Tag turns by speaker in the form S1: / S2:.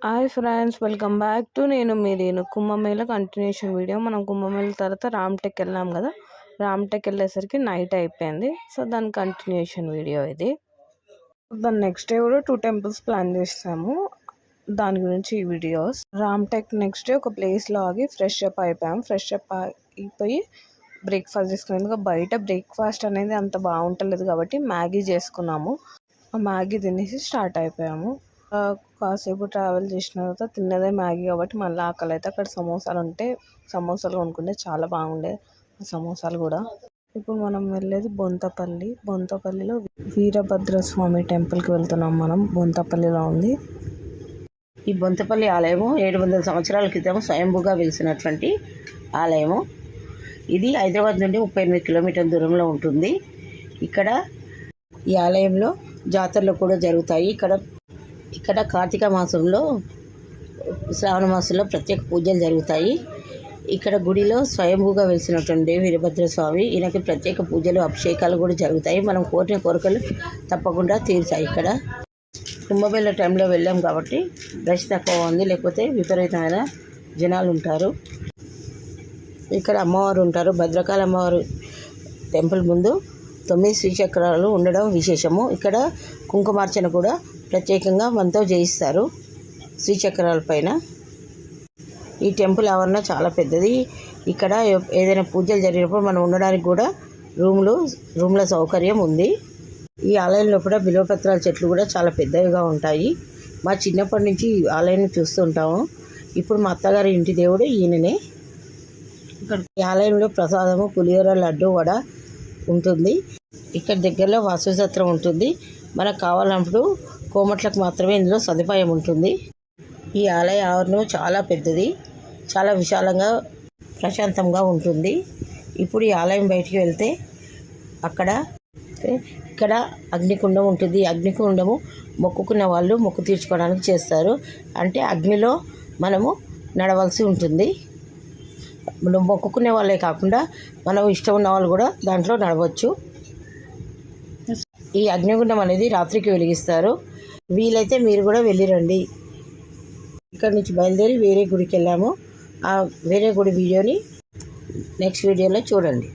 S1: Hi friends, welcome back to నేను Kumbh Mela continuation video. మనం కుంభమేళ తర్వాత రామ్టెక్ వెళ్ళాం కదా. రామ్టెక్ వెళ్ళేసరికి నైట్ అయిపోయింది. సో దాని కంటిన్యూషన్ వీడియో ఇది. దాని నెక్స్ట్ డే కూడా 2 టెంపుల్స్ ప్లాన్ చేస్తాము. దాని గురించి ఈ వీడియోస్. రామ్టెక్ నెక్స్ట్ డే ఒక ప్లేస్లో ఆగి ఫ్రెష్ అప్ అయిపోయాం. ఫ్రెష్ అప్ అయిపోయి బ్రేక్ఫాస్ట్ చేసుకున్నాం. ఎందుకంటే బయట బ్రేక్ఫాస్ట్ అనేది అంత బాగుంటలేదు కాబట్టి మ్యాగీ చేసుకున్నాము. ఆ మ్యాగీ తినేసి స్టార్ట్ అయిపోయాము. కాసేపు ట్రావెల్ చేసిన తర్వాత తిన్నదే మ్యాగీ కాబట్టి మళ్ళీ ఆకలి అయితే అక్కడ సమోసాలు ఉంటే సమోసాలు కొనుక్కుంటే చాలా బాగుండే సమోసాలు కూడా. ఇప్పుడు మనం వెళ్ళేది బొంతపల్లిలో వీరభద్రస్వామి టెంపుల్కి వెళ్తున్నాం. మనం బొంతపల్లిలో ఉంది
S2: ఈ బొంతపల్లి ఆలయము. 700 సంవత్సరాల క్రితం స్వయంభూగా వెలిసినటువంటి ఆలయము. ఇది హైదరాబాద్ నుండి 38 కిలోమీటర్ల దూరంలో ఉంటుంది. ఇక్కడ ఈ ఆలయంలో జాతరలు కూడా జరుగుతాయి. ఇక్కడ కార్తీక మాసంలో, శ్రావణ మాసంలో ప్రత్యేక పూజలు జరుగుతాయి. ఇక్కడ గుడిలో స్వయంభూగా వెలిసినటువంటి వీరభద్రస్వామి, ఈయనకి ప్రత్యేక పూజలు అభిషేకాలు కూడా జరుగుతాయి. మనం కోరిన కోరికలు తప్పకుండా తీరుతాయి. ఇక్కడ కుంభమేళ టైంలో వెళ్ళాం కాబట్టి రష్ తక్కువ ఉంది, లేకపోతే విపరీతమైన జనాలు ఉంటారు. ఇక్కడ అమ్మవారు ఉంటారు. భద్రకాళి అమ్మవారు టెంపుల్ ముందు 9 శ్రీచక్రాలు ఉండడం విశేషము. ఇక్కడ కుంకుమార్చన కూడా ప్రత్యేకంగా మనతో చేయిస్తారు శ్రీచక్రాల పైన. ఈ టెంపుల్ ఆవరణ చాలా పెద్దది. ఇక్కడ ఏదైనా పూజలు జరిగినప్పుడు మనం ఉండడానికి కూడా రూమ్ల సౌకర్యం ఉంది. ఈ ఆలయంలో కూడా బిల్వపత్రాల చెట్లు కూడా చాలా పెద్దవిగా ఉంటాయి. మా చిన్నప్పటి నుంచి ఆలయాన్ని చూస్తుంటాము. ఇప్పుడు మా అత్తగారి ఇంటి దేవుడు ఈయననే. ఇక్కడ ఈ ఆలయంలో ప్రసాదము, పులిహోర, లడ్డు, వడ ఉంటుంది. ఇక్కడ దగ్గరలో వాస్తుసత్రం ఉంటుంది. మనకు కావాలన్నప్పుడు కోమట్లకు మాత్రమే ఇందులో సదుపాయం ఉంటుంది. ఈ ఆలయ ఆవరణం చాలా పెద్దది, చాలా విశాలంగా ప్రశాంతంగా ఉంటుంది. ఇప్పుడు ఈ ఆలయం బయటికి వెళ్తే ఇక్కడ అగ్నికుండం ఉంటుంది. అగ్నికుండము మొక్కుకున్న వాళ్ళు మొక్కు తీర్చుకోవడానికి చేస్తారు. అంటే అగ్నిలో మనము నడవలసి ఉంటుంది. మనం మొక్కుకునే వాళ్ళే కాకుండా మనం ఇష్టం ఉన్న వాళ్ళు కూడా దాంట్లో నడవచ్చు. ఈ అగ్నిగుండం అనేది రాత్రికి వెలిగిస్తారు. వీలైతే మీరు కూడా వెళ్ళిరండి. ఇక్కడ నుంచి బయలుదేరి వేరే గుడికి వెళ్ళాము. ఆ వేరే గుడి వీడియోని నెక్స్ట్ వీడియోలో చూడండి.